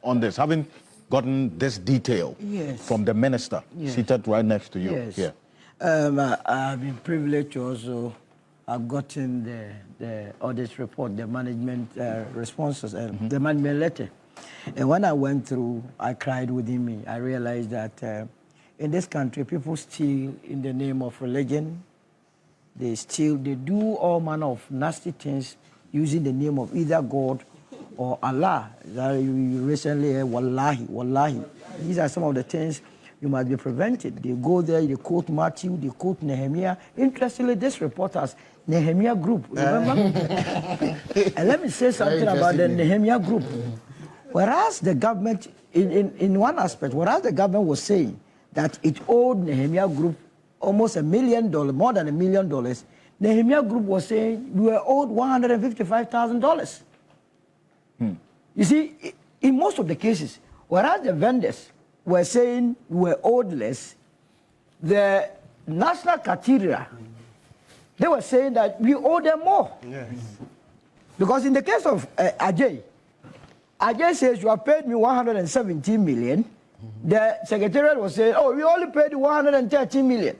on this, having gotten this detail from the minister seated right next to you here? I've been privileged to also have gotten the audit report, the management responses, the management letter. And when I went through, I cried within me. I realized that in this country, people steal in the name of religion. They steal, they do all manner of nasty things using the name of either God or Allah. You recently heard, Wallahi, Wallahi. These are some of the things you must be prevented. They go there, they quote Matthew, they quote Nehemiah. Interestingly, this report has Nehemiah Group, remember? And let me say something about the Nehemiah Group. Whereas the government, in one aspect, whereas the government was saying that it owed Nehemiah Group almost $1 million, more than $1 million, Nehemiah Group was saying we were owed $155,000. You see, in most of the cases, whereas the vendors were saying we were owed less, the National Cathedral, they were saying that we owe them more. Yes. Because in the case of Ajay says you have paid me 117 million. The secretariat was saying, oh, we only paid 113 million.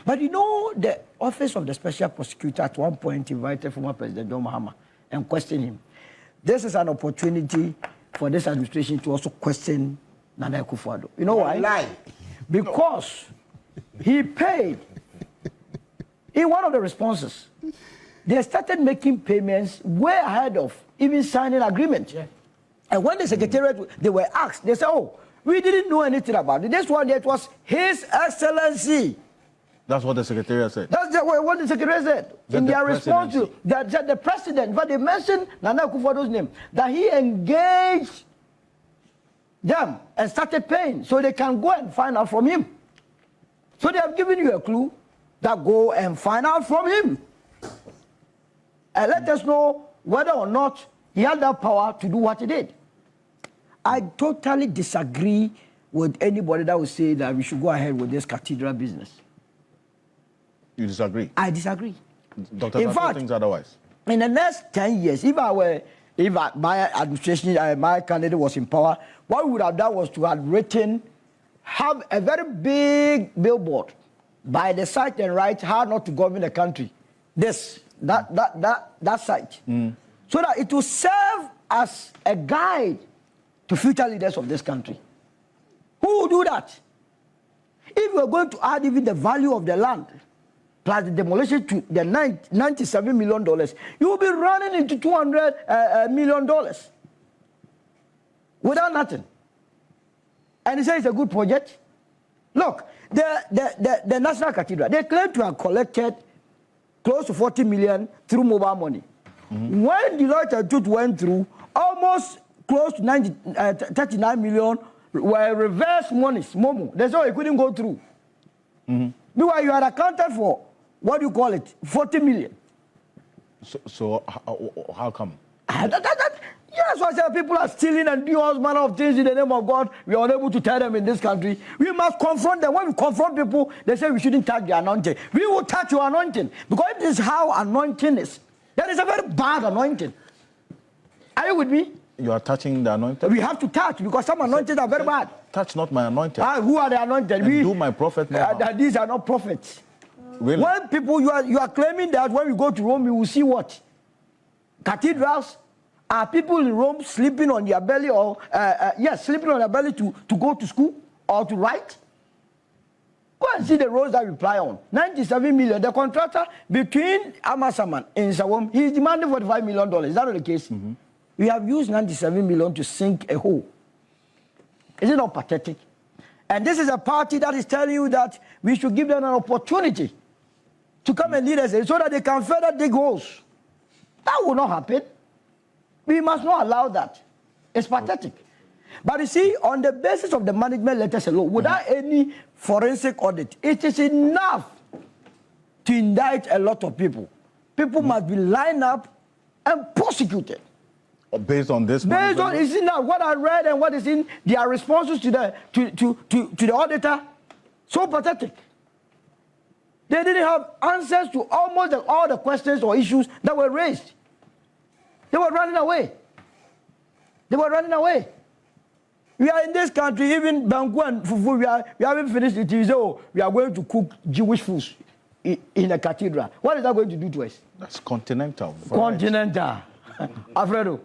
But you know, the office of the special prosecutor at one point invited former President John Mahama and questioned him. This is an opportunity for this administration to also question Nana Akufo Addo. You know why? Lie. Because he paid. In one of the responses, they started making payments way ahead of even signing agreement. Yeah. And when the secretariat, they were asked, they said, oh, we didn't know anything about it. This one, it was His Excellency. That's what the secretariat said. That's what the secretariat said. In their response to the president, but they mentioned Nana Akufo Addo's name, that he engaged them and started paying so they can go and find out from him. So they have given you a clue that go and find out from him. And let us know whether or not he had that power to do what he did. I totally disagree with anybody that would say that we should go ahead with this cathedral business. You disagree? I disagree. Dr. In fact, thinks otherwise. In the next 10 years, if my administration, my candidate was in power, what we would have done was to have a very big billboard by the site and write how not to govern the country. That site. So that it will serve as a guide to future leaders of this country. Who will do that? If we're going to add even the value of the land, plus the demolition to the $97 million, you will be running into $200 million without nothing. And he says it's a good project. Look, the National Cathedral, they claim to have collected close to 40 million through mobile money. When Deloitte and Tooth went through, almost close to 39 million were reverse monies, Momo. That's why it couldn't go through. Meanwhile, you had accounted for, what do you call it, 40 million. So how come? Yes, I said people are stealing and doing all manner of things in the name of God. We are unable to tell them in this country. We must confront them. When we confront people, they say we shouldn't touch the anointing. We will touch your anointing. Because this is how anointing is. That is a very bad anointing. Are you with me? You are touching the anointing? We have to touch because some anointings are very bad. Touch not my anointing. Who are the anointed? Do my prophet these are not prophets. Really? When people, you are claiming that when we go to Rome, we will see what? Cathedrals. Are people in Rome sleeping on their belly or, sleeping on their belly to go to school or to write? Go and see the roads that we ply on. 97 million. The contractor between Amasaman and Sawam, he is demanding $45 million. Is that not the case? We have used 97 million to sink a hole. Is it not pathetic? And this is a party that is telling you that we should give them an opportunity to come and lead us so that they can further dig holes. That will not happen. We must not allow that. It's pathetic. But you see, on the basis of the management letters alone, without any forensic audit, it is enough to indict a lot of people. People must be lined up and prosecuted. Based on this? Based on, is enough. What I read and what is in their responses to the auditor, so pathetic. They didn't have answers to almost all the questions or issues that were raised. They were running away. They were running away. We are in this country, even Bangu and Fufu, we haven't finished it. So we are going to cook Jewish foods in a cathedral. What is that going to do to us? That's continental. Continental. Alfredo.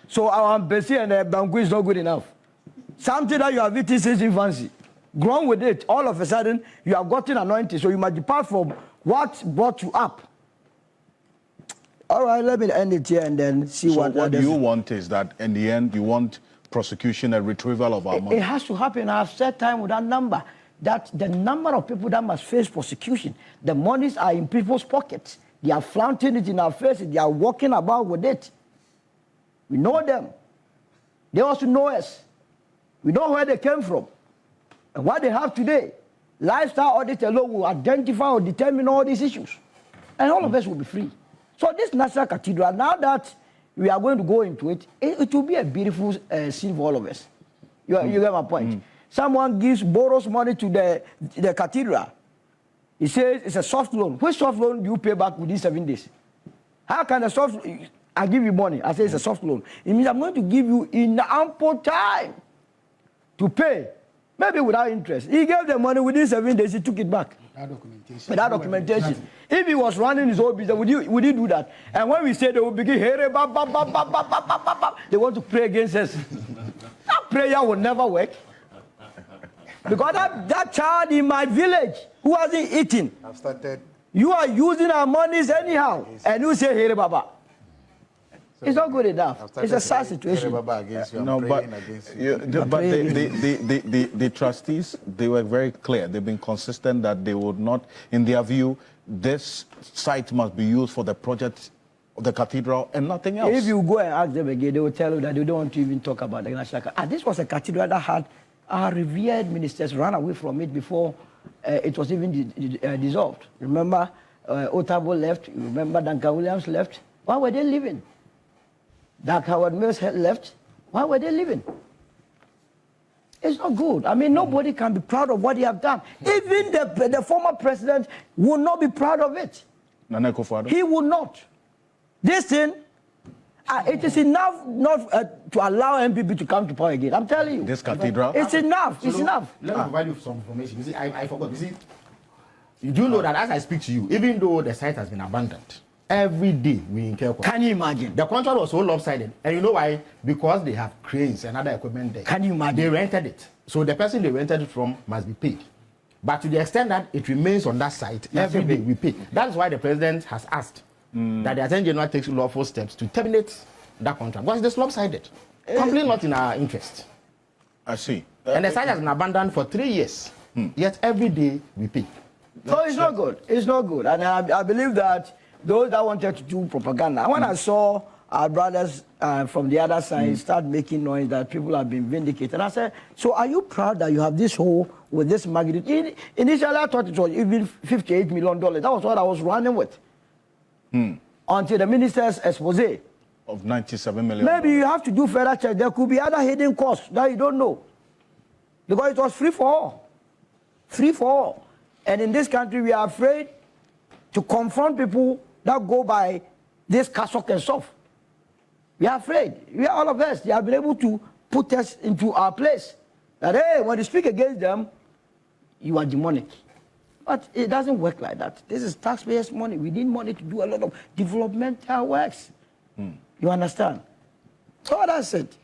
So our embassy and Bangu is not good enough. Something that you have eaten since infancy. Grown with it, all of a sudden, you have gotten anointed. So you must depart from what brought you up. All right, let me end it here and then see what you want is that in the end, you want prosecution and retrieval of our money. It has to happen. I've set time with that number. That the number of people that must face prosecution, the monies are in people's pockets. They are flaunting it in our faces. They are walking about with it. We know them. They also know us. We know where they came from and what they have today. Lifestyle audit alone will identify or determine all these issues. And all of us will be free. So this National Cathedral, now that we are going to go into it, it will be a beautiful scene for all of us. You get my point? Someone borrows money to the cathedral. He says it's a soft loan. Which soft loan do you pay back within 7 days? How can a soft loan, I give you money, I say it's a soft loan. It means I'm going to give you in ample time to pay, maybe without interest. He gave the money within 7 days, he took it back. Without documentation. If he was running his own business, would he do that? And when we say they will begin, they want to pray against us. That prayer will never work. Because that child in my village who hasn't eaten, I've started. You are using our monies anyhow, and you say, Here Baba. So it's not good enough. It's a sad situation. No, but the trustees, they were very clear. They've been consistent that they would not, in their view, this site must be used for the project of the cathedral and nothing else. If you go and ask them again, they will tell you that they don't want to even talk about the national cathedral. And this was a cathedral that had our revered ministers run away from it before it was even dissolved. Remember, Otabo left. Remember, Duncan Williams left. Why were they leaving? That Howard Mills had left. Why were they leaving? It's not good. I mean, nobody can be proud of what they have done. Even the former president will not be proud of it. Akufo Addo? He will not. This thing, it is enough not to allow MPP to come to power again. I'm telling you. This cathedral? It's enough. It's enough. Let me provide you some information. You see, I forgot. You see, you do know that as I speak to you, even though the site has been abandoned, every day we incur costs. Can you imagine? The contract was so lopsided. And you know why? Because they have cranes and other equipment there. Can you imagine? They rented it. So the person they rented it from must be paid. But to the extent that it remains on that site, every day we pay. That is why the president has asked that the Attorney General takes lawful steps to terminate that contract. Because it's lopsided. Completely not in our interest. I see. And the site has been abandoned for 3 years. Yet every day we pay. So it's not good. It's not good. And I believe that those that wanted to do propaganda, when I saw our brothers from the other side start making noise that people have been vindicated, I said, so are you proud that you have this hole with this magnitude? Initially, I thought it was even $58 million. That was what I was running with. Until the minister's expose. Of 97 million. Maybe you have to do further check. There could be other hidden costs that you don't know. Because it was free for all. Free for all. And in this country, we are afraid to confront people that go by this cassock and stuff. We are afraid. We are all of us. They have been able to put us into our place. That, hey, when you speak against them, you are demonic. But it doesn't work like that. This is taxpayers' money. We need money to do a lot of developmental works. You understand? So that's it.